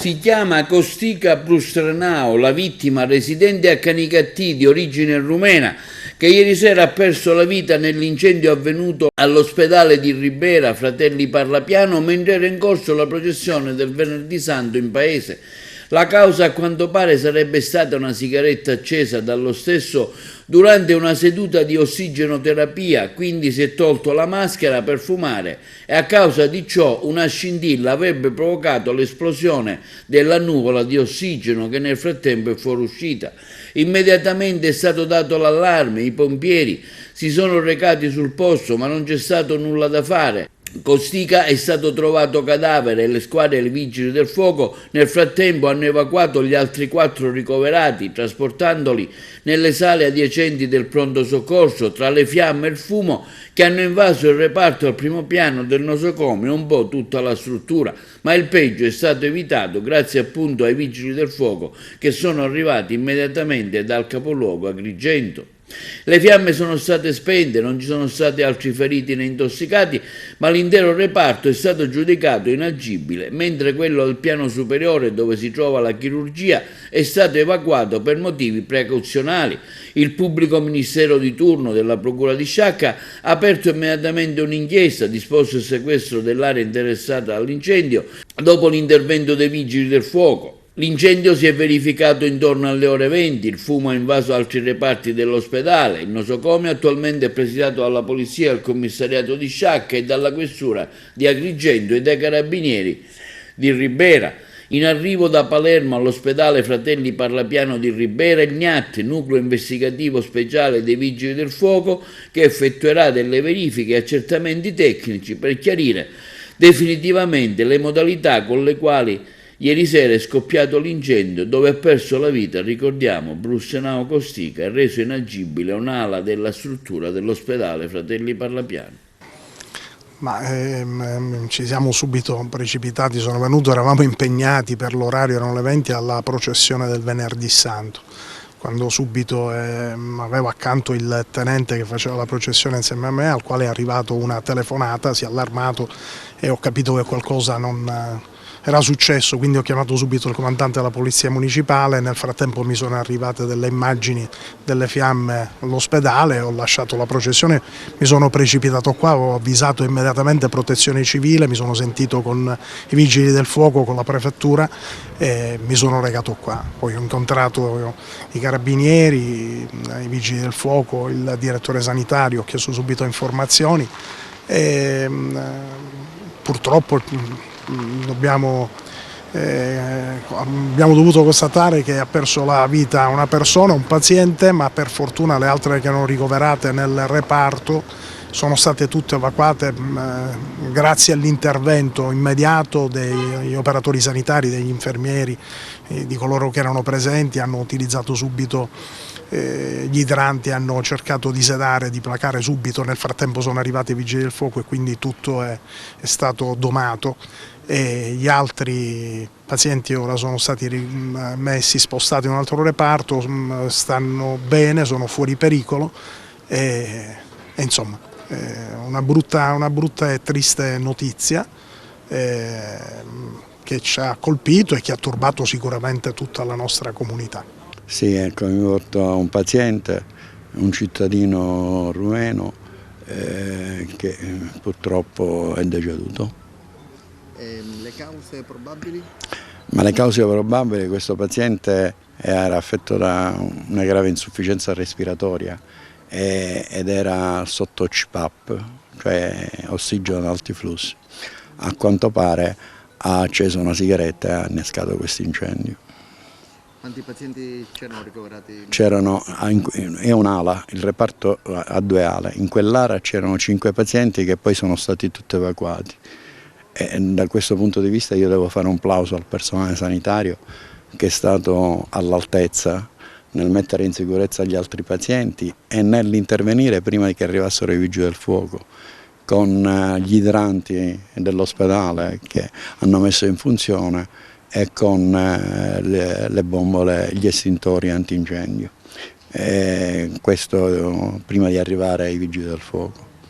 Si chiama Costica Prustrenau, la vittima residente a Canicattì di origine rumena, che ieri sera ha perso la vita nell'incendio avvenuto all'ospedale di Ribera, Fratelli Parlapiano, mentre era in corso la processione del Venerdì Santo in paese. La causa a quanto pare sarebbe stata una sigaretta accesa dallo stesso durante una seduta di ossigenoterapia, quindi si è tolto la maschera per fumare e a causa di ciò una scintilla avrebbe provocato l'esplosione della nuvola di ossigeno che nel frattempo è fuoriuscita. Immediatamente è stato dato l'allarme, i pompieri si sono recati sul posto ma non c'è stato nulla da fare. Costica è stato trovato cadavere e le squadre e i vigili del fuoco nel frattempo hanno evacuato gli altri 4 ricoverati, trasportandoli nelle sale adiacenti del pronto soccorso tra le fiamme e il fumo che hanno invaso il reparto al primo piano del nosocomio e un po' tutta la struttura, ma il peggio è stato evitato grazie appunto ai vigili del fuoco che sono arrivati immediatamente dal capoluogo Agrigento. Le fiamme sono state spente, non ci sono stati altri feriti né intossicati, ma l'intero reparto è stato giudicato inagibile, mentre quello al piano superiore dove si trova la chirurgia è stato evacuato per motivi precauzionali. Il pubblico ministero di turno della Procura di Sciacca ha aperto immediatamente un'inchiesta, disposto il sequestro dell'area interessata dall'incendio dopo l'intervento dei vigili del fuoco. L'incendio si è verificato intorno alle ore 20, il fumo ha invaso altri reparti dell'ospedale, il nosocomio attualmente è presidiato dalla polizia, dal commissariato di Sciacca e dalla questura di Agrigento e dai carabinieri di Ribera. In arrivo da Palermo all'ospedale Fratelli Parlapiano di Ribera il NIAT, nucleo investigativo speciale dei vigili del fuoco, che effettuerà delle verifiche e accertamenti tecnici per chiarire definitivamente le modalità con le quali ieri sera è scoppiato l'incendio dove ha perso la vita, ricordiamo, Prustrenau Costica e reso inagibile un'ala della struttura dell'ospedale Fratelli Parlapiano. Ci siamo subito precipitati, sono venuto, eravamo impegnati per l'orario, erano le 20 alla processione del Venerdì Santo. Quando subito avevo accanto il tenente che faceva la processione insieme a me, al quale è arrivato una telefonata, si è allarmato e ho capito che qualcosa non era successo, quindi ho chiamato subito il comandante della polizia municipale. Nel frattempo mi sono arrivate delle immagini delle fiamme all'ospedale, ho lasciato la processione, mi sono precipitato qua, ho avvisato immediatamente protezione civile, mi sono sentito con i vigili del fuoco, con la prefettura e mi sono recato qua. Poi ho incontrato i carabinieri, i vigili del fuoco, il direttore sanitario, ho chiesto subito informazioni e purtroppo abbiamo dovuto constatare che ha perso la vita una persona, un paziente, ma per fortuna le altre che erano ricoverate nel reparto sono state tutte evacuate grazie all'intervento immediato degli operatori sanitari, degli infermieri, di coloro che erano presenti, hanno utilizzato subito gli idranti, hanno cercato di sedare, di placare subito. Nel frattempo sono arrivati i vigili del fuoco e quindi tutto è stato domato. E gli altri pazienti ora sono stati spostati in un altro reparto, stanno bene, sono fuori pericolo e insomma una brutta e triste notizia che ci ha colpito e che ha turbato sicuramente tutta la nostra comunità. Sì, ecco, mi porto un paziente, un cittadino rumeno che purtroppo è deceduto. Le cause probabili? Ma le cause probabili, questo paziente era affetto da una grave insufficienza respiratoria ed era sotto CPAP, cioè ossigeno ad alti flussi. A quanto pare ha acceso una sigaretta e ha innescato questo incendio. Quanti pazienti c'erano ricoverati? È un'ala, il reparto ha 2 ale, in quell'area c'erano 5 pazienti che poi sono stati tutti evacuati. E da questo punto di vista io devo fare un plauso al personale sanitario che è stato all'altezza nel mettere in sicurezza gli altri pazienti e nell'intervenire prima che arrivassero i vigili del fuoco con gli idranti dell'ospedale che hanno messo in funzione e con le bombole, gli estintori antincendio. Questo prima di arrivare ai vigili del fuoco.